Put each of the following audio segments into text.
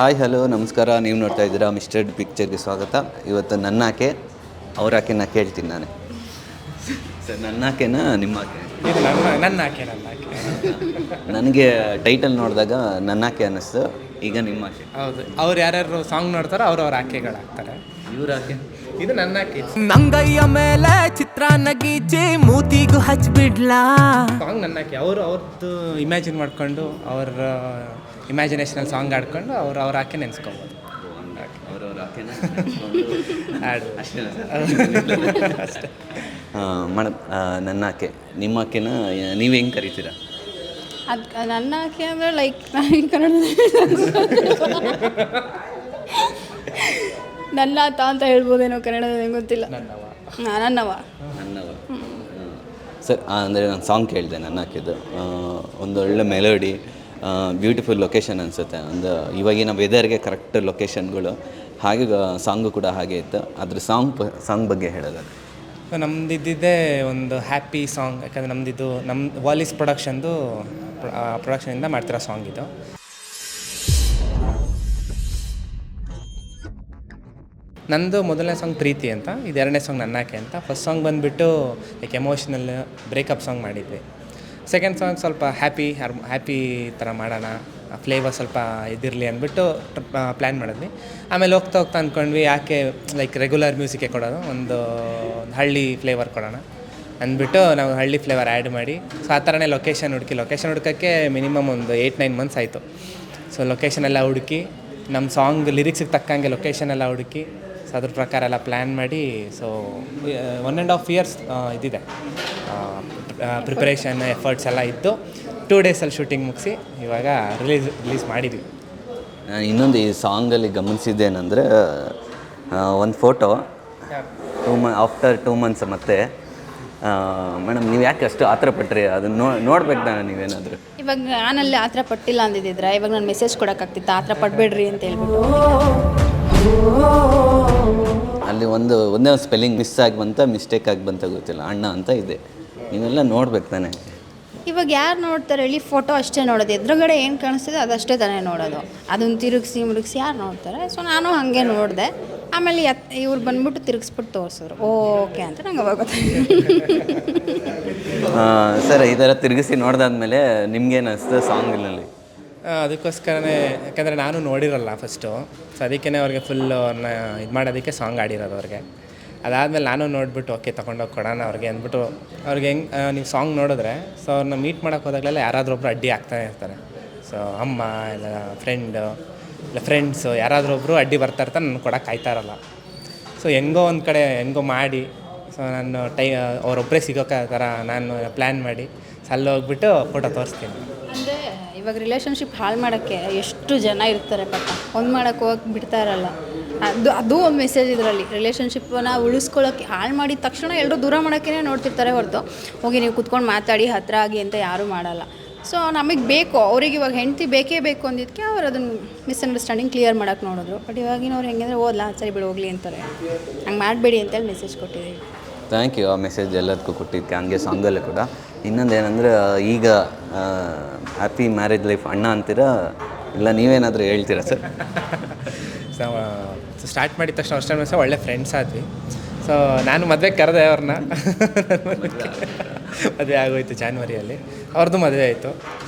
Hi hello ನಮಸ್ಕಾರ. ನೀವು ನೋಡ್ತಾ ಇದ್ದೀರಾ ಮಿಸ್ಟರ್ ಪಿಕ್ಚರ್ಗೆ ಸ್ವಾಗತ. ಇವತ್ತು ನನ್ನಾಕೆ ಅವರಾಕೆನ ಕೇಳ್ತೀನಿ ನಾನು. ಸರ್ ನನ್ನಾಕೆನಾ ನಿಮ್ಮಾಕೆ? ಇದು ನನ್ನ ಆಕೆ. ನನಗೆ ಟೈಟಲ್ ನೋಡಿದಾಗ ನನ್ನಾಕೆ ಅನ್ನಿಸ್ತು. ಈಗ ನಿಮ್ಮಾಕೆ. ಹೌದು, ಅವ್ರು ಯಾರ್ಯಾರು ಸಾಂಗ್ ನೋಡ್ತಾರೋ ಅವ್ರ ಆಕೆಗಳಾಗ್ತಾರೆ. ಇವ್ರಾಕೆ? ಇದು ನನ್ನ ಆಕೆ. ನಂಗಯ್ಯ ಮೇಲೆ ಚಿತ್ರಾನ್ನ ಗೀಚಿ ಮೂತಿಗೂ ಹಚ್ಬಿಡ್ಲಾ. ಸಾಂಗ್ ನನ್ನ ಆಕೆ. ಅವ್ರದ್ದು ಇಮ್ಯಾಜಿನ್ ಮಾಡ್ಕೊಂಡು ಅವ್ರ ಇಮ್ಯಾಜಿನೇಷನಲ್ಲಿ ಸಾಂಗ್ ಆಡ್ಕೊಂಡು ಅವ್ರ ಆಕೆ ನೆನೆಸ್ಕೊಬೋದು. ಅವ್ರವ್ರ ಆಕೆನ ಹಾಡು ಅಷ್ಟೇ. ಮೇಡಮ್, ನನ್ನಾಕೆ ನಿಮ್ಮಾಕೆನ ನೀವು ಹೆಂಗೆ ಕರಿತೀರಾ? ಅದು ನನ್ನ ಆಕೆ ಅಂದರೆ ಲೈಕ್ ನನಗೆ ಕನ್ನಡದಲ್ಲಿ ನನ್ನ ಆತ ಅಂತ ಹೇಳ್ಬೋದೇನೋ ಕನ್ನಡದಲ್ಲಿ, ಗೊತ್ತಿಲ್ಲ. ನನ್ನವ. ಸರ್ ಅಂದರೆ ನಾನು ಸಾಂಗ್ ಕೇಳಿದೆ ನನ್ನಾಕೆದು. ಒಂದೊಳ್ಳೆ ಮೆಲೋಡಿ, ಬ್ಯೂಟಿಫುಲ್ ಲೊಕೇಶನ್ ಅನಿಸುತ್ತೆ. ಒಂದು ಇವಾಗಿನ ವೆದರ್ಗೆ ಕರೆಕ್ಟ್ ಲೊಕೇಶನ್ಗಳು, ಹಾಗೆ ಸಾಂಗು ಕೂಡ ಹಾಗೆ ಇತ್ತು. ಅದ್ರ ಸಾಂಗ್ ಬಗ್ಗೆ ಹೇಳೋದಾದ್ರೆ ನಮ್ದು ಇದ್ದಿದ್ದೇ ಒಂದು ಹ್ಯಾಪಿ ಸಾಂಗ್. ಯಾಕಂದರೆ ನಮ್ಮದಿದ್ದು ನಮ್ಮ ವಾಲಿಸ್ ಪ್ರೊಡಕ್ಷನಿಂದ ಮಾಡ್ತಿರೋ ಸಾಂಗ್ ಇದು. ನಂದು ಮೊದಲನೇ ಸಾಂಗ್ ಪ್ರೀತಿ ಅಂತ, ಇದು ಎರಡನೇ ಸಾಂಗ್ ನನ್ನಾಕೆ ಅಂತ. ಫಸ್ಟ್ ಸಾಂಗ್ ಬಂದುಬಿಟ್ಟು ಲೈಕ್ ಎಮೋಷ್ನಲ್ ಬ್ರೇಕಪ್ ಸಾಂಗ್ ಮಾಡಿದ್ವಿ. ಸೆಕೆಂಡ್ ಸಾಂಗ್ ಸ್ವಲ್ಪ ಹ್ಯಾಪಿ ಥರ ಮಾಡೋಣ, ಫ್ಲೇವರ್ ಸ್ವಲ್ಪ ಇದಿರಲಿ ಅಂದ್ಬಿಟ್ಟು ಪ್ಲ್ಯಾನ್ ಮಾಡಿದ್ವಿ. ಆಮೇಲೆ ಹೋಗ್ತಾ ಅಂದ್ಕೊಂಡ್ವಿ ಯಾಕೆ ಲೈಕ್ ರೆಗ್ಯುಲರ್ ಮ್ಯೂಸಿಕ್ಕೆ ಕೊಡೋದು, ಒಂದು ಹಳ್ಳಿ ಫ್ಲೇವರ್ ಕೊಡೋಣ ಅಂದ್ಬಿಟ್ಟು ನಾವು ಹಳ್ಳಿ ಫ್ಲೇವರ್ ಆ್ಯಡ್ ಮಾಡಿ, ಸೊ ಆ ಥರನೇ ಲೊಕೇಶನ್ ಹುಡ್ಕೋಕ್ಕೆ ಮಿನಿಮಮ್ ಒಂದು 8-9 ಮಂತ್ಸ್ ಆಯಿತು. ಸೊ ಲೊಕೇಶನ್ ಎಲ್ಲ ಹುಡುಕಿ, ನಮ್ಮ ಸಾಂಗ್ ಲಿರಿಕ್ಸಿಗೆ ತಕ್ಕಂಗೆ ಲೊಕೇಶನ್ ಎಲ್ಲ ಹುಡುಕಿ, ಸೊ ಅದ್ರ ಪ್ರಕಾರ ಎಲ್ಲ ಪ್ಲ್ಯಾನ್ ಮಾಡಿ, ಸೊ 1.5 years ಇದಿದೆ ಪ್ರಿಪ್ರೇಷನ್ ಎಫರ್ಟ್ಸ್ ಎಲ್ಲ ಇದ್ದು 2 days ಶೂಟಿಂಗ್ ಮುಗಿಸಿ ಇವಾಗ ರಿಲೀಸ್ ಮಾಡಿದ್ವಿ. ನಾನು ಇನ್ನೊಂದು ಈ ಸಾಂಗಲ್ಲಿ ಗಮನಿಸಿದ್ದೇನೆಂದರೆ, ಒಂದು ಫೋಟೋ ಆಫ್ಟರ್ 2 months ಮತ್ತೆ ಮೇಡಮ್ ನೀವು ಯಾಕೆ ಅಷ್ಟು ಆತರ ಪಟ್ರಿ? ಅದನ್ನು ನೋಡ್ಬೇಕು ತಾನೆ ನೀವೇನಾದರೂ. ಇವಾಗ ನಾನಲ್ಲಿ ಆ ಥರ ಪಟ್ಟಿಲ್ಲ ಅಂದಿದ್ದಿದ್ರೆ ಇವಾಗ ನಾನು ಮೆಸೇಜ್ ಕೊಡೋಕ್ಕಾಗ್ತಿತ್ತು ಆ ಥರ ಪಡಬೇಡ್ರಿ ಅಂತ ಹೇಳ್ಬಿಟ್ಟು. ಅಲ್ಲಿ ಒಂದೇ ಒಂದು ಸ್ಪೆಲ್ಲಿಂಗ್ ಮಿಸ್ ಆಗಿ ಬಂತ, ಮಿಸ್ಟೇಕ್ ಆಗಿ ಬಂತ ಗೊತ್ತಿಲ್ಲ, ಅಣ್ಣ ಅಂತ ಇದೆ. ನೀವೆಲ್ಲ ನೋಡ್ಬೇಕು ತಾನೆ. ಇವಾಗ ಯಾರು ನೋಡ್ತಾರೆ ಹೇಳಿ? ಫೋಟೋ ಅಷ್ಟೇ ನೋಡೋದು, ಎದುರುಗಡೆ ಏನು ಕಾಣಿಸ್ತಿದೆ ಅದಷ್ಟೇ ತಾನೇ ನೋಡೋದು. ಅದನ್ನು ತಿರುಗಿಸಿ ಯಾರು ನೋಡ್ತಾರೆ? ಸೊ ನಾನು ಹಾಗೆ ನೋಡಿದೆ. ಆಮೇಲೆ ಇವ್ರು ಬಂದ್ಬಿಟ್ಟು ತಿರುಗಿಸ್ಬಿಟ್ಟು ತೋರಿಸಿದ್ರು, ಓಕೆ ಅಂತ ನಂಗೆ ಅವಾಗ ಸರ್ ಈ ಥರ ತಿರುಗಿಸಿ ನೋಡಿದಾದ್ಮೇಲೆ ನಿಮ್ಗೇನು ಅನಿಸ್ತು ಸಾಂಗಿನಲ್ಲಿ? ಅದಕ್ಕೋಸ್ಕರನೇ, ಯಾಕಂದರೆ ನಾನು ನೋಡಿರಲ್ಲ ಫಸ್ಟು, ಸೊ ಅದಕ್ಕೇ ಅವ್ರಿಗೆ ಫುಲ್ಲು ಅವ್ರನ್ನ ಇದು ಮಾಡೋದಕ್ಕೆ ಸಾಂಗ್ ಆಡಿರೋದು ಅವ್ರಿಗೆ. ಅದಾದಮೇಲೆ ನಾನು ನೋಡಿಬಿಟ್ಟು ಓಕೆ ತೊಗೊಂಡೋಗಿ ಕೊಡೋಣ ಅವ್ರಿಗೆ ಅಂದ್ಬಿಟ್ಟು, ಅವ್ರಿಗೆ ಹೆಂಗೆ ನೀವು ಸಾಂಗ್ ನೋಡಿದ್ರೆ, ಸೊ ಅವ್ರನ್ನ ಮೀಟ್ ಮಾಡೋಕ್ಕೆ ಹೋದಾಗಲೆಲ್ಲ ಯಾರಾದರೂ ಒಬ್ಬರು ಅಡ್ಡಿ ಆಗ್ತಾನೆ ಇರ್ತಾರೆ. ಸೊ ಅಮ್ಮ ಇಲ್ಲ ಫ್ರೆಂಡ್ಸು ಯಾರಾದರೂ ಒಬ್ಬರು ಅಡ್ಡಿ ಬರ್ತಾ ಇರ್ತಾರೆ, ನನ್ನ ಕೊಡೋಕೆ ಕಾಯ್ತಾ ಇರಲ್ಲ. ಸೊ ಹೆಂಗೋ ಒಂದು ಕಡೆ ಮಾಡಿ, ಸೊ ನಾನು ಅವರೊಬ್ಬರೇ ಸಿಗೋಕೆ ಥರ ನಾನು ಪ್ಲ್ಯಾನ್ ಮಾಡಿ, ಸೊ ಅಲ್ಲಿ ಹೋಗ್ಬಿಟ್ಟು ಫೋಟೋ ತೋರಿಸ್ತೀನಿ. ಅಂದರೆ ಇವಾಗ ರಿಲೇಷನ್ಶಿಪ್ ಹಾಳು ಮಾಡೋಕ್ಕೆ ಎಷ್ಟು ಜನ ಇರ್ತಾರೆ ಪಾಪ, ಒಂದು ಮಾಡೋಕ್ಕೆ ಹೋಗಕ್ಕೆ ಬಿಡ್ತಾ ಇರಲ್ಲ. ಅದು ಒಂದು ಮೆಸೇಜ್ ಇದರಲ್ಲಿ. ರಿಲೇಷನ್ಶಿಪ್ಪನ್ನು ಉಳಿಸ್ಕೊಳ್ಳೋಕ್ಕೆ ಹಾಳು ಮಾಡಿದ ತಕ್ಷಣ ಎಲ್ಲರೂ ದೂರ ಮಾಡೋಕ್ಕೇ ನೋಡ್ತಿರ್ತಾರೆ ಹೊರತು ಹೋಗಿ ನೀವು ಕುತ್ಕೊಂಡು ಮಾತಾಡಿ ಹತ್ತಿರ ಆಗಿ ಅಂತ ಯಾರೂ ಮಾಡಲ್ಲ. ಸೊ ನಮಗೆ ಬೇಕು, ಅವ್ರಿಗೆ ಇವಾಗ ಹೆಂಡತಿ ಬೇಕೇ ಬೇಕು ಅಂದಿದ್ದಕ್ಕೆ ಅವ್ರು ಅದನ್ನು ಮಿಸ್ಅಂಡರ್ಸ್ಟ್ಯಾಂಡಿಂಗ್ ಕ್ಲಿಯರ್ ಮಾಡೋಕ್ಕೆ ನೋಡಿದ್ರು. ಬಟ್ ಇವಾಗಿನವ್ರು ಹೆಂಗಂದರೆ ಓದ್ಲಾ ಸರಿ ಬಿಡು ಹೋಗಲಿ ಅಂತಾರೆ. ಹಂಗೆ ಮಾಡಬೇಡಿ ಅಂತೇಳಿ ಮೆಸೇಜ್ ಕೊಟ್ಟಿದ್ದೀವಿ. ಥ್ಯಾಂಕ್ ಯು ಆ ಮೆಸೇಜ್ ಎಲ್ಲದಕ್ಕೂ ಕೊಟ್ಟಿದ್ದಕ್ಕೆ. ಹಂಗೆ ಸಾಂಗಲ್ಲೂ ಕೂಡ ಇನ್ನೊಂದು ಏನಂದರೆ, ಈಗ ಹ್ಯಾಪಿ ಮ್ಯಾರೇಜ್ ಲೈಫ್ ಅಣ್ಣ ಅಂತೀರಾ ಇಲ್ಲ ನೀವೇನಾದರೂ ಹೇಳ್ತೀರಾ ಸರ್? ಸೊ ಸ್ಟಾರ್ಟ್ ಮಾಡಿದ ತಕ್ಷಣ ಅಷ್ಟೇ ಸಹ ಒಳ್ಳೆ ಫ್ರೆಂಡ್ಸ್ ಆದ್ವಿ. ಸೊ ನಾನು ಮದುವೆಗೆ ಕರೆದೆ ಅವ್ರನ್ನ. ಮದುವೆ ಆಗೋಯ್ತು ಜಾನ್ವರಿಯಲ್ಲಿ, ಅವ್ರದ್ದು ಮದುವೆ ಆಯಿತು.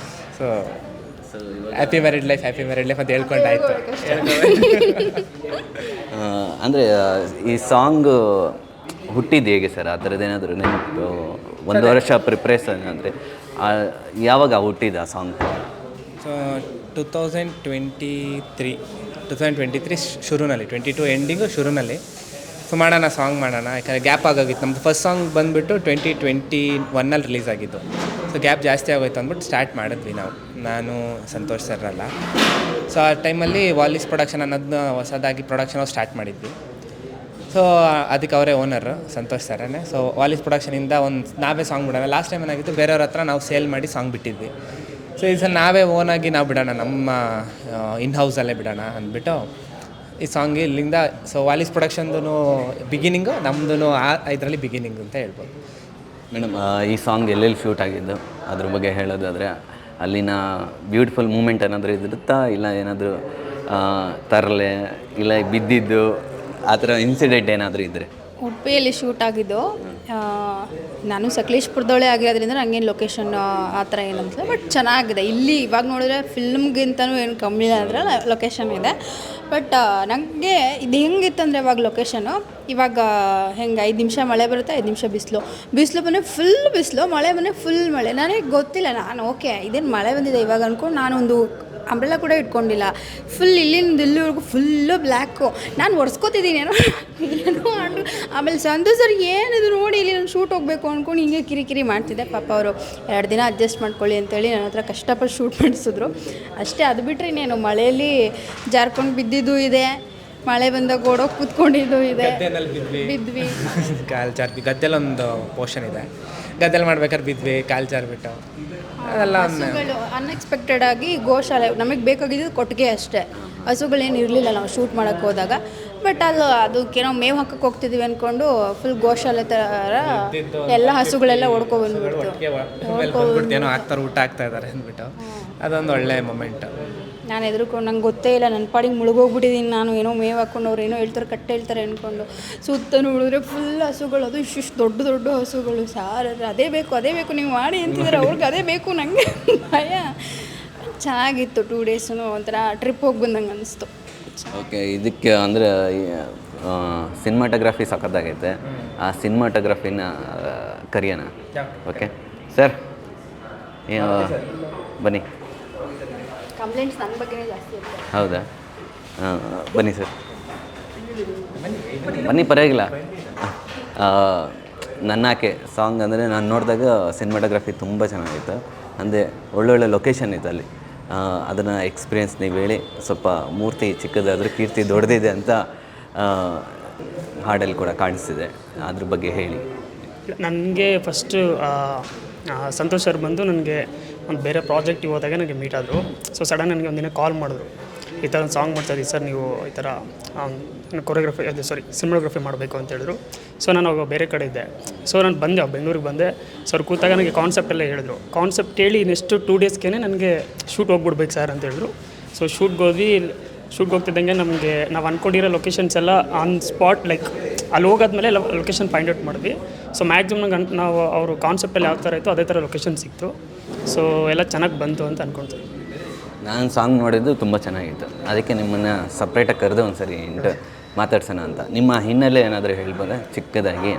ಸೊ ಹ್ಯಾಪಿ ಮ್ಯಾರಿಡ್ ಲೈಫ್ ಅಂತ ಹೇಳ್ಕೊಂಡಾಯ್ತು. ಅಂದರೆ ಈ ಸಾಂಗು ಹುಟ್ಟಿದ್ದು ಹೇಗೆ ಸರ್? ಆ ಥರದ್ದೇನಾದರೂ ನೆನಪು? 1 ವರ್ಷ ಪ್ರಿಪ್ರೇಷನ್ ಅಂದರೆ ಯಾವಾಗ ಹುಟ್ಟಿದ ಆ ಸಾಂಗ್? ಸೊ 2023 ಶುರುನಲ್ಲಿ, 22 ಎಂಡಿಂಗು ಶುರುನಲ್ಲಿ ಸೊ ಸಾಂಗ್ ಮಾಡೋಣ. ಯಾಕಂದರೆ ಗ್ಯಾಪ್ ಆಗೋಗಿತ್ತು. ನಮ್ಮದು ಫಸ್ಟ್ ಸಾಂಗ್ ಬಂದುಬಿಟ್ಟು 2021 ರಿಲೀಸ್ ಆಗಿದ್ದು. ಸೊ ಗ್ಯಾಪ್ ಜಾಸ್ತಿ ಆಗೋಯ್ತು ಅಂದ್ಬಿಟ್ಟು ಸ್ಟಾರ್ಟ್ ಮಾಡಿದ್ವಿ ನಾನು ಸಂತೋಷ್ ಸರ್ರಲ್ಲ. ಸೊ ಆ ಟೈಮಲ್ಲಿ ವಾಲಿಸ್ ಪ್ರೊಡಕ್ಷನ್ ಅನ್ನೋದನ್ನ ಹೊಸದಾಗಿ ಪ್ರೊಡಕ್ಷನ್ ಸ್ಟಾರ್ಟ್ ಮಾಡಿದ್ವಿ. ಸೊ ಅದಕ್ಕೆ ಅವರೇ ಓನರು ಸಂತೋಷ್ ಸರೇ. ಸೊ ವಾಲಿಸ್ ಪ್ರೊಡಕ್ಷನಿಂದ ನಾವೇ ಸಾಂಗ್ ಬಿಡೋಣ. ಲಾಸ್ಟ್ ಟೈಮ್ ಏನಾಗಿತ್ತು, ಬೇರೆಯವ್ರ ಹತ್ರ ನಾವು ಸೇಲ್ ಮಾಡಿ ಸಾಂಗ್ ಬಿಟ್ಟಿದ್ವಿ. ಸೊ ಈ ಸಲ ನಾವೇ ಓನಾಗಿ ನಾವು ಬಿಡೋಣ, ನಮ್ಮ ಇನ್ ಹೌಸಲ್ಲೇ ಬಿಡೋಣ ಅಂದ್ಬಿಟ್ಟು ಈ ಸಾಂಗ್ ಇಲ್ಲಿಂದ. ಸೊ ವಾಲಿಸ್ ಪ್ರೊಡಕ್ಷನ್ದು ಬಿಗಿನಿಂಗು, ನಮ್ಮದು ಇದರಲ್ಲಿ ಬಿಗಿನಿಂಗ್ ಅಂತ ಹೇಳ್ಬೋದು. ಮೇಡಮ್, ಈ ಸಾಂಗ್ ಎಲ್ಲೆಲ್ಲಿ ಶೂಟ್ ಆಗಿದ್ದು ಅದ್ರ ಬಗ್ಗೆ ಹೇಳೋದಾದರೆ, ಅಲ್ಲಿನ ಬ್ಯೂಟಿಫುಲ್ ಮೂಮೆಂಟ್ ಏನಾದರೂ ಇರುತ್ತಾ, ಇಲ್ಲ ಏನಾದರೂ ತರಲೆ ಇಲ್ಲ ಬಿದ್ದಿದ್ದು ಆ ಥರ ಇನ್ಸಿಡೆಂಟ್ ಏನಾದರೂ ಇದ್ದರೆ? ಉಡುಪಿಯಲ್ಲಿ ಶೂಟ್ ಆಗಿದ್ದು. ನಾನು ಸಕಲೇಶ್ಪುರದವಳೇ ಆಗಿರೋದ್ರಿಂದ ನನಗೇನು ಲೊಕೇಶನ್ ಆ ಥರ ಏನಂತ, ಬಟ್ ಚೆನ್ನಾಗಿದೆ. ಇಲ್ಲಿ ಇವಾಗ ನೋಡಿದ್ರೆ ಫಿಲ್ಮ್ಗಿಂತನೂ ಏನು ಕಮ್ಮಿ ಇಲ್ಲ ಅಂದರೆ ಲೊಕೇಶನ್ ಇದೆ. ಬಟ್ ನನಗೆ ಇದು ಹೆಂಗಿತ್ತಂದರೆ ಇವಾಗ ಲೊಕೇಶನು, ಇವಾಗ ಹೆಂಗೆ 5 ನಿಮಿಷ ಮಳೆ ಬರುತ್ತೆ, 5 ನಿಮಿಷ ಬಿಸಿಲು ಬಂದರೆ ಫುಲ್ ಬಿಸಿಲು, ಮಳೆ ಬಂದರೆ ಫುಲ್ ಮಳೆ. ನನಗೆ ಗೊತ್ತಿಲ್ಲ, ನಾನು ಓಕೆ ಇದೇನು ಮಳೆ ಬಂದಿದೆ ಇವಾಗ ಅಂದ್ಕೊಂಡು ನಾನೊಂದು ಅಂಬ್ರೆಲ್ಲ ಕೂಡ ಇಟ್ಕೊಂಡಿಲ್ಲ. ಫುಲ್ ಇಲ್ಲಿಂದ ಇಲ್ಲಿವರೆಗೂ ಫುಲ್ಲು ಬ್ಲ್ಯಾಕು. ನಾನು ಒರೆಸ್ಕೋತಿದ್ದೀನಿ ಏನೋ ಅಂಡು. ಆಮೇಲೆ ಸಂತೋಷ್ ಸರ್ ಏನಿದು ನೋಡಿ ಇಲ್ಲಿ ನಾನು ಶೂಟ್ ಹೋಗಬೇಕು ಅಂದ್ಕೊಂಡು ಹಿಂಗೆ ಕಿರಿಕಿರಿ ಮಾಡ್ತಿದ್ದೆ. ಪಾಪ ಅವರು 2 ದಿನ ಅಡ್ಜಸ್ಟ್ ಮಾಡ್ಕೊಳ್ಳಿ ಅಂತೇಳಿ ನನ್ನ ಹತ್ರ ಕಷ್ಟಪಟ್ಟು ಶೂಟ್ ಮಾಡಿಸಿದ್ರು ಅಷ್ಟೇ. ಅದು ಬಿಟ್ಟರೆ ಇನ್ನೇನು ಮಳೆಯಲ್ಲಿ ಜಾರ್ಕೊಂಡು ಬಿದ್ದಿದ್ದು ಇದೆ, ಮಳೆ ಬಂದಾಗ ಓಡೋಗಿ ಕೂತ್ಕೊಂಡಿದ್ದು ಇದೆ, ಬಿದ್ವಿ. ಕಾಲು ಜಾರ್ಬಿ ಗದ್ದೆಲ್ಲೊಂದು ಪೋರ್ಷನ್ ಇದೆ, ಗದ್ದೆಲ್ಲಿ ಮಾಡ್ಬೇಕಾದ್ರೆ ಬಿದ್ವಿ, ಕಾಲು ಜಾರ್ಬಿಟ್ಟು ಅದೆಲ್ಲ ಅನ್ಎಕ್ಸ್ಪೆಕ್ಟೆಡ್ ಆಗಿ ಗೋಶಾಲೆ ನಮಗೆ ಬೇಕಾಗಿದ್ದು ಕೊಟ್ಟಿಗೆ ಅಷ್ಟೇ, ಹಸುಗಳೇನು ಇರಲಿಲ್ಲ ನಾವು ಶೂಟ್ ಮಾಡೋಕ್ಕೆ ಹೋದಾಗ. ಬಟ್ ಅದಕ್ಕೇನೋ ಮೇವು ಹಾಕಕ್ಕೆ ಹೋಗ್ತಿದ್ದೀವಿ ಅಂದ್ಕೊಂಡು ಫುಲ್ ಗೋಶಾಲೆ ಥರ ಎಲ್ಲ ಹಸುಗಳೆಲ್ಲ ಏನೋ ಹಾಕ್ತಾರೆ, ಊಟ ಹಾಕ್ತಾ ಇದ್ದಾರೆ ಅಂದ್ಬಿಟ್ಟು ಅದೊಂದು ಒಳ್ಳೆ ಮೊಮೆಂಟ್. ನಾನು ಎದುರುಕೊಂಡು ನಂಗೆ ಗೊತ್ತೇ ಇಲ್ಲ, ನನ್ನ ಪಾಡಿಗೆ ಮುಳುಗೋಗ್ಬಿಟ್ಟಿದ್ದೀನಿ ನಾನು. ಏನೋ ಮೇವು ಹಾಕ್ಕೊಂಡು ಅವ್ರು ಏನೋ ಹೇಳ್ತಾರೆ, ಕಟ್ಟೆ ಹೇಳ್ತಾರೆ ಅಂದ್ಕೊಂಡು ಸುತ್ತ ನೋಡಿದ್ರೆ ಫುಲ್ ಹಸುಗಳು, ಅದು ಇಷ್ಟು ದೊಡ್ಡ ಹಸುಗಳು. ಸಾರ್ ಅದೇ ಬೇಕು ನೀವು ಮಾಡಿ ಅಂತಿದ್ದಾರೆ, ಅವ್ರಿಗೆ ಅದೇ ಬೇಕು. ನನಗೆ ಭಯ. ಚೆನ್ನಾಗಿತ್ತು 2 ಡೇಸು, ಒಂಥರ ಟ್ರಿಪ್ ಹೋಗಿ ಬಂದಂಗೆ ಅನಿಸ್ತು. ಓಕೆ, ಇದಕ್ಕೆ ಅಂದರೆ ಸಿನಿಮಾಟೋಗ್ರಫಿ ಸಖತ್ತಾಗೈತೆ. ಆ ಸಿನಿಮಾಟೋಗ್ರಫಿನ ಕರಿಯೋಣ. ಓಕೆ ಸರ್, ಬನ್ನಿ. ಕಂಪ್ಲೇಂಟ್ಸ್ ನನ್ನ ಬಗ್ಗೆನೇ ಜಾಸ್ತಿ ಇರುತ್ತೆ. ಹೌದಾ? ಬನ್ನಿ ಸರ್, ಬನ್ನಿ, ಪರವಾಗಿಲ್ಲ. ನನ್ನಾಕೆ ಸಾಂಗ್ ಅಂದರೆ ನಾನು ನೋಡಿದಾಗ ಸಿನಿಮಾಟೋಗ್ರಫಿ ತುಂಬ ಚೆನ್ನಾಗಿತ್ತು. ಅಂದರೆ ಒಳ್ಳೊಳ್ಳೆ ಲೊಕೇಶನ್ ಇತ್ತು ಅಲ್ಲಿ. ಅದನ್ನು ಎಕ್ಸ್ಪೀರಿಯೆನ್ಸ್ ನೀವು ಹೇಳಿ. ಸ್ವಲ್ಪ ಮೂರ್ತಿ ಚಿಕ್ಕದಾದರೂ ಕೀರ್ತಿ ದೊಡ್ಡದಿದೆ ಅಂತ ಹಾಡಲ್ಲಿ ಕೂಡ ಕಾಣಿಸ್ತಿದೆ, ಅದ್ರ ಬಗ್ಗೆ ಹೇಳಿ. ನನಗೆ ಫಸ್ಟು ಸಂತೋಷ್ ಸರ್ ಬಂದು ನನಗೆ ಒಂದು ಬೇರೆ ಪ್ರಾಜೆಕ್ಟಿಗೆ ಹೋದಾಗ ನನಗೆ ಮೀಟ್ ಆದರು. ಸೊ ಸಡನ್ ನನಗೆ ಒಂದಿನ ಕಾಲ್ ಮಾಡಿದ್ರು, ಈ ಥರ ಒಂದು ಸಾಂಗ್ ಮಾಡ್ತಾಯಿದ್ದೀವಿ ಸರ್, ನೀವು ಈ ಥರ ಕೊರಿಯೋಗ್ರಫಿ ಸಿನಿಮಾಗ್ರಫಿ ಮಾಡಬೇಕು ಅಂತ ಹೇಳಿದ್ರು. ಸೊ ನಾನು ಅವಾಗ ಬೇರೆ ಕಡೆ ಇದ್ದೆ. ಸೊ ನಾನು ಬಂದೆ, ಬೆಂಗಳೂರಿಗೆ ಬಂದೆ. ಸೊ ಅವ್ರು ಕೂತಾಗ ನನಗೆ ಕಾನ್ಸೆಪ್ಟ್ ಎಲ್ಲ ಹೇಳಿದ್ರು. ಕಾನ್ಸೆಪ್ಟ್ ಹೇಳಿ ನೆಕ್ಸ್ಟು 2 ಡೇಸ್ಗೆ ನನಗೆ ಶೂಟ್ ಹೋಗ್ಬಿಡ್ಬೇಕು ಸರ್ ಅಂತ ಹೇಳಿದ್ರು. ಸೊ ಶೂಟ್ಗೆ ಹೋಗ್ತಿದ್ದಂಗೆ ನಮಗೆ ನಾವು ಅಂದ್ಕೊಂಡಿರೋ ಲೊಕೇಶನ್ಸ್ ಎಲ್ಲ ಆನ್ ಸ್ಪಾಟ್, ಲೈಕ್ ಅಲ್ಲಿ ಹೋಗಾದ್ಮೇಲೆ ಲೊಕೇಶನ್ ಫೈಂಡ್ ಔಟ್ ಮಾಡಿದ್ವಿ. ಸೊ ಮ್ಯಾಕ್ಸಿಮಮ್ ನಾವು ಅವರು ಕಾನ್ಸೆಪ್ಟಲ್ಲಿ ಯಾವ ಥರ ಇತ್ತು ಅದೇ ಥರ ಲೊಕೇಶನ್ ಸಿಕ್ತು. ಸೊ ಎಲ್ಲ ಚೆನ್ನಾಗಿ ಬಂತು ಅಂತ ಅಂದ್ಕೊಳ್ತೀವಿ. ನಾನು ಸಾಂಗ್ ನೋಡಿದ್ದು ತುಂಬ ಚೆನ್ನಾಗಿತ್ತು, ಅದಕ್ಕೆ ನಿಮ್ಮನ್ನು ಸಪ್ರೇಟಾಗಿ ಕರೆದು ಒಂದು ಸರಿ ಮಾತಾಡ್ಸೋಣ ಅಂತ. ನಿಮ್ಮ ಹಿನ್ನೆಲೆ ಏನಾದರೂ ಹೇಳ್ಬೋದಾ ಚಿಕ್ಕದಾಗಿ?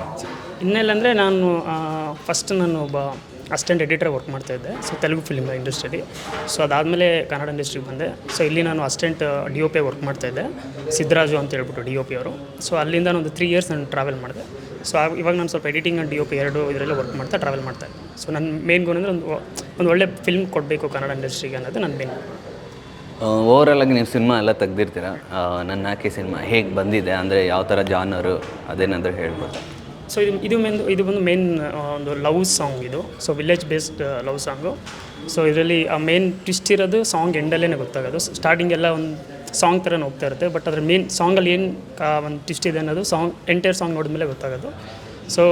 ಹಿನ್ನೆಲೆ ಅಂದರೆ ನಾನು ನಾನು ಒಬ್ಬ ಅಸಿಸ್ಟೆಂಟ್ ಎಡಿಟರ್ ವರ್ಕ್ ಮಾಡ್ತಾಯಿದ್ದೆ. ಸೊ ತೆಲುಗು ಫಿಲ್ಮ್ ಇಂಡಸ್ಟ್ರಿಯಲ್ಲಿ. ಸೊ ಅದಾದಮೇಲೆ ಕನ್ನಡ ಇಂಡಸ್ಟ್ರಿಗೆ ಬಂದೆ. ಸೊ ಇಲ್ಲಿ ನಾನು ಅಸಿಸ್ಟೆಂಟ್ DOP ವರ್ಕ್ ಮಾಡ್ತಾಯಿದ್ದೆ, ಸಿದ್ದರಾಜು ಅಂತ ಹೇಳ್ಬಿಟ್ಟು DOP ಅವರು. ಸೊ ಅಲ್ಲಿಂದ ಒಂದು 3 ಇಯರ್ಸ್ ನಾನು ಟ್ರಾವೆಲ್ ಮಾಡಿದೆ. ಸೊ ಇವಾಗ ನಾನು ಸ್ವಲ್ಪ ಎಡಿಟಿಂಗ್ ಆ್ಯಂಡ್ DOP ಎರಡು ಇದರಲ್ಲೇ ವರ್ಕ್ ಮಾಡ್ತಾ ಟ್ರಾವೆಲ್ ಮಾಡ್ತಾಯಿದ್ದೆ. ಸೊ ನನ್ನ ಮೇನ್ ಗೋಲ್ ಅಂದರೆ ಒಂದು ಒಳ್ಳೆ ಫಿಲ್ಮ್ ಕೊಡಬೇಕು ಕನ್ನಡ ಇಂಡಸ್ಟ್ರಿಗೆ ಅನ್ನೋದು ನನ್ನ ಮೇನ್. ಓವರಾಲಾಗಿ ನೀವು ಸಿನಿಮಾ ಎಲ್ಲ ತೆಗ್ದಿರ್ತೀರ. ನನ್ನಾಕೆ ಸಿನಿಮಾ ಹೇಗೆ ಬಂದಿದೆ ಅಂದರೆ ಯಾವ ಥರ ಜಾನರು ಅದೇನಾದರೂ ಹೇಳ್ಬೋದು? ಸೊ ಇದು ಬಂದು ಮೇನ್ ಒಂದು ಲವ್ ಸಾಂಗ್ ಇದು. So village based love song. So ಇದರಲ್ಲಿ ಆ ಮೇನ್ ಟ್ವಿಸ್ಟ್ ಇರೋದು ಸಾಂಗ್ ಎಂಡಲ್ಲೇ ಗೊತ್ತಾಗೋದು. ಸ್ಟಾರ್ಟಿಂಗೆಲ್ಲ ಒಂದು ಸಾಂಗ್ ಥರ ಹೋಗ್ತಾ ಇರುತ್ತೆ, ಬಟ್ ಅದ್ರ ಮೇನ್ ಸಾಂಗಲ್ಲಿ ಏನು ಒಂದು ಟ್ವಿಸ್ಟ್ ಇದೆ ಅನ್ನೋದು ಎಂಟೈರ್ ಸಾಂಗ್ ನೋಡಿದ್ಮೇಲೆ ಗೊತ್ತಾಗೋದು. ಸೊ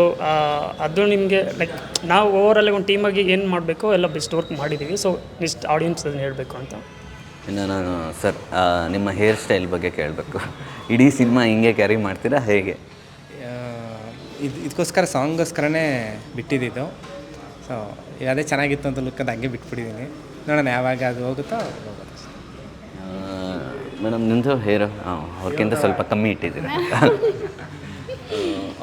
ಅದು ನಿಮಗೆ ಲೈಕ್ ನಾವು ಓವರಾಲ್ ಒಂದು ಟೀಮಾಗಿ ಏನು ಮಾಡಬೇಕು ಎಲ್ಲ ಬೆಸ್ಟ್ ವರ್ಕ್ ಮಾಡಿದ್ದೀವಿ. ಸೊ ನೆಕ್ಸ್ಟ್ ಆಡಿಯನ್ಸ್ ಅದನ್ನು ಹೇಳಬೇಕು ಅಂತ. ಇನ್ನು ನಾನು ಸರ್ ನಿಮ್ಮ ಹೇರ್ ಸ್ಟೈಲ್ ಬಗ್ಗೆ ಕೇಳಬೇಕು. ಇಡೀ ಸಿನಿಮಾ ಹಿಂಗೆ ಕ್ಯಾರಿ ಮಾಡ್ತೀರಾ ಹೇಗೆ? ಇದಕ್ಕೋಸ್ಕರ ಸಾಂಗ್ಗೋಸ್ಕರನೇ ಬಿಟ್ಟಿದ್ದು. ಸೊ ಅದೇ ಚೆನ್ನಾಗಿತ್ತು ಅಂತ ಲುಕ್ ಅದು ಹಂಗೆ ಬಿಟ್ಬಿಟ್ಟಿದ್ದೀನಿ. ನೋಡೋಣ ಯಾವಾಗ ಅದು ಹೋಗುತ್ತೋ ಹೋಗೋದು. ಮೇಡಮ್ ನಿಮ್ಮದು ಹೇರು ಅವ್ರಿಗಿಂತ ಸ್ವಲ್ಪ ಕಮ್ಮಿ ಇಟ್ಟಿದ್ದೀರ.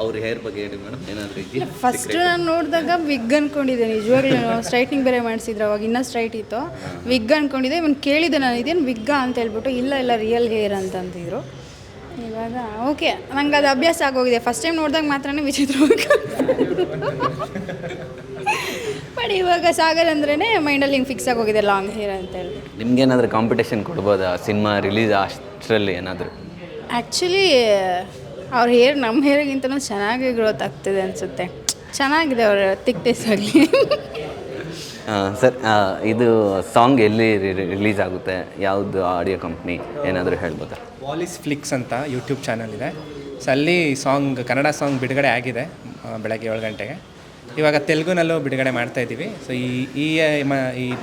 ಅವ್ರ ಹೇರ್ ಬಗ್ಗೆ ಹೇಳಿ ಮೇಡಮ್, ಏನಾದರೂ ಇದೆಯಾ? ಫಸ್ಟ್ ನಾನು ನೋಡಿದಾಗ ವಿಗ್ ಅಂದ್ಕೊಂಡಿದ್ದೆ. ನಿಜವಾಗ್ಲೂ ಸ್ಟ್ರೈಟ್ನಿಂಗ್ ಬೇರೆ ಮಾಡಿಸಿದ್ರು, ಅವಾಗ ಇನ್ನೂ ಸ್ಟ್ರೈಟ್ ಇತ್ತು. ವಿಗ್ ಅಂದ್ಕೊಂಡಿದ್ದೆ. ಇವನು ಕೇಳಿದ್ದೆ ನಾನು, ಇದೇನು ವಿಗ್ಗಾ ಅಂತ ಹೇಳ್ಬಿಟ್ಟು, ಇಲ್ಲ ರಿಯಲ್ ಹೇರ್ ಅಂತಿದ್ರು. ಇವಾಗ ಓಕೆ, ನಂಗೆ ಅದು ಅಭ್ಯಾಸ ಆಗೋಗಿದೆ. ಫಸ್ಟ್ ಟೈಮ್ ನೋಡಿದಾಗ ಮಾತ್ರನೇ ವಿಚಿತ್ರವಾಗಿ ಬಟ್ ಇವಾಗ ಸಾಗರ್ ಅಂದ್ರೇ ಮೈಂಡಲ್ಲಿ ಹಿಂಗೆ ಫಿಕ್ಸ್ ಆಗೋಗಿದೆ ಲಾಂಗ್ ಹೇರ್ ಅಂತ ಹೇಳ್ಬಿಟ್ಟು. ನಿಮ್ಗೇನಾದರೂ ಕಾಂಪಿಟೇಷನ್ ಕೊಡ್ಬೋದಾ ಸಿನಿಮಾ ರಿಲೀಸ್ ಅಷ್ಟರಲ್ಲಿ ಏನಾದರೂ? ಆ್ಯಕ್ಚುಲಿ ಅವ್ರ ಹೇರ್ ನಮ್ಮ ಹೇರಿಗಿಂತಲೂ ಚೆನ್ನಾಗಿ ಗ್ರೋತ್ ಆಗ್ತಿದೆ ಅನಿಸುತ್ತೆ. ಚೆನ್ನಾಗಿದೆ ಅವ್ರ ಥಿಕ್ನೆಸ್ ಆಗಲಿ. ಸರ್ ಇದು ಸಾಂಗ್ ಎಲ್ಲಿ ರಿಲೀಸ್ ಆಗುತ್ತೆ? ಯಾವುದು ಆಡಿಯೋ ಕಂಪ್ನಿ ಏನಾದರೂ ಹೇಳ್ಬೋದಾ? ವಾಲಿಸ್ ಫ್ಲಿಕ್ಸ್ ಅಂತ ಯೂಟ್ಯೂಬ್ ಚಾನಲ್ ಇದೆ. ಸೊ ಅಲ್ಲಿ ಸಾಂಗ್ ಕನ್ನಡ ಸಾಂಗ್ ಬಿಡುಗಡೆ ಆಗಿದೆ ಬೆಳಗ್ಗೆ 7 ಗಂಟೆಗೆ. ಇವಾಗ ತೆಲುಗುನಲ್ಲೂ ಬಿಡುಗಡೆ ಮಾಡ್ತಾಯಿದ್ದೀವಿ. ಸೊ ಈ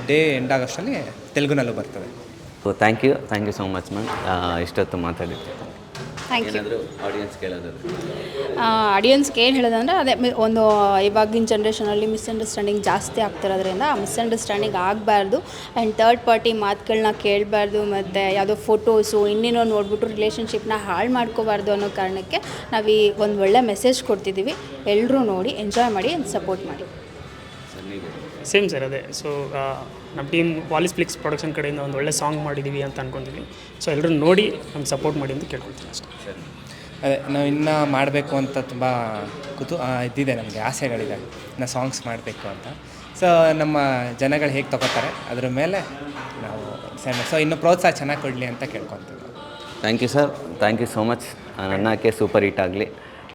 ಡೇ ಎಂಡ್ ಆಗೋಷ್ಟರಲ್ಲಿ ತೆಲುಗುನಲ್ಲೂ ಬರ್ತದೆ. Thank you so much ma'am, ಇಷ್ಟೊತ್ತು ಮಾತಾಡಿದ್ದು. Thank you. ಏನಾದರೂ ಆಡಿಯನ್ಸ್ ಕೇಳೋದು? ಆಡಿಯನ್ಸ್ಗೆ ಏನು ಹೇಳೋದಂದರೆ ಅದೇ ಒಂದು ಇವಾಗಿನ ಜನ್ರೇಷನಲ್ಲಿ ಮಿಸ್ಅಂಡರ್ಸ್ಟ್ಯಾಂಡಿಂಗ್ ಜಾಸ್ತಿ ಆಗ್ತಿರೋದ್ರಿಂದ ಆ ಮಿಸ್ಅಂಡರ್ಸ್ಟ್ಯಾಂಡಿಂಗ್ ಆಗಬಾರ್ದು ಆ್ಯಂಡ್ ಥರ್ಡ್ ಪಾರ್ಟಿ ಮಾತುಗಳನ್ನ ಕೇಳಬಾರ್ದು, ಮತ್ತು ಯಾವುದೋ ಫೋಟೋಸು ಇನ್ನೇನೋ ನೋಡಿಬಿಟ್ಟು ರಿಲೇಷನ್ಶಿಪ್ನ ಹಾಳು ಮಾಡ್ಕೋಬಾರ್ದು ಅನ್ನೋ ಕಾರಣಕ್ಕೆ ನಾವು ಈ ಒಂದು ಒಳ್ಳೆ ಮೆಸೇಜ್ ಕೊಡ್ತಿದ್ದೀವಿ. ಎಲ್ಲರೂ ನೋಡಿ ಎಂಜಾಯ್ ಮಾಡಿ ಆ್ಯಂಡ್ ಸಪೋರ್ಟ್ ಮಾಡಿ. ಸೇಮ್ ಸರ್, ಅದೇ. ಸೊ ನಮ್ಮ ಟೀಮ್ ವಾಲಿಸ್ ಫ್ಲಿಕ್ಸ್ ಪ್ರೊಡಕ್ಷನ್ ಕಡೆಯಿಂದ ಒಂದು ಒಳ್ಳೆ ಸಾಂಗ್ ಮಾಡಿದ್ದೀವಿ ಅಂತ ಅಂದ್ಕೊತೀವಿ. ಸೊ ಎಲ್ಲರೂ ನೋಡಿ ನಮ್ಗೆ ಸಪೋರ್ಟ್ ಮಾಡಿ ಅಂತ ಕೇಳ್ಕೊಳ್ತೀನಿ ಅಷ್ಟೇ. ಅದೇ ನಾವು ಇನ್ನೂ ಮಾಡಬೇಕು ಅಂತ ತುಂಬ ಇದ್ದಿದೆ, ನಮಗೆ ಆಸೆಗಳಿದೆ ಇನ್ನು ಸಾಂಗ್ಸ್ ಮಾಡಬೇಕು ಅಂತ. ಸೊ ನಮ್ಮ ಜನಗಳು ಹೇಗೆ ತೊಗೋತಾರೆ ಅದ್ರ ಮೇಲೆ ನಾವು ಸೊ ಇನ್ನೂ ಪ್ರೋತ್ಸಾಹ ಚೆನ್ನಾಗಿ ಕೊಡಲಿ ಅಂತ ಕೇಳ್ಕೊತೀವಿ. Thank you sir, thank you so much. ನನ್ನಕ್ಕೆ ಸೂಪರ್ ಹಿಟ್ ಆಗಲಿ.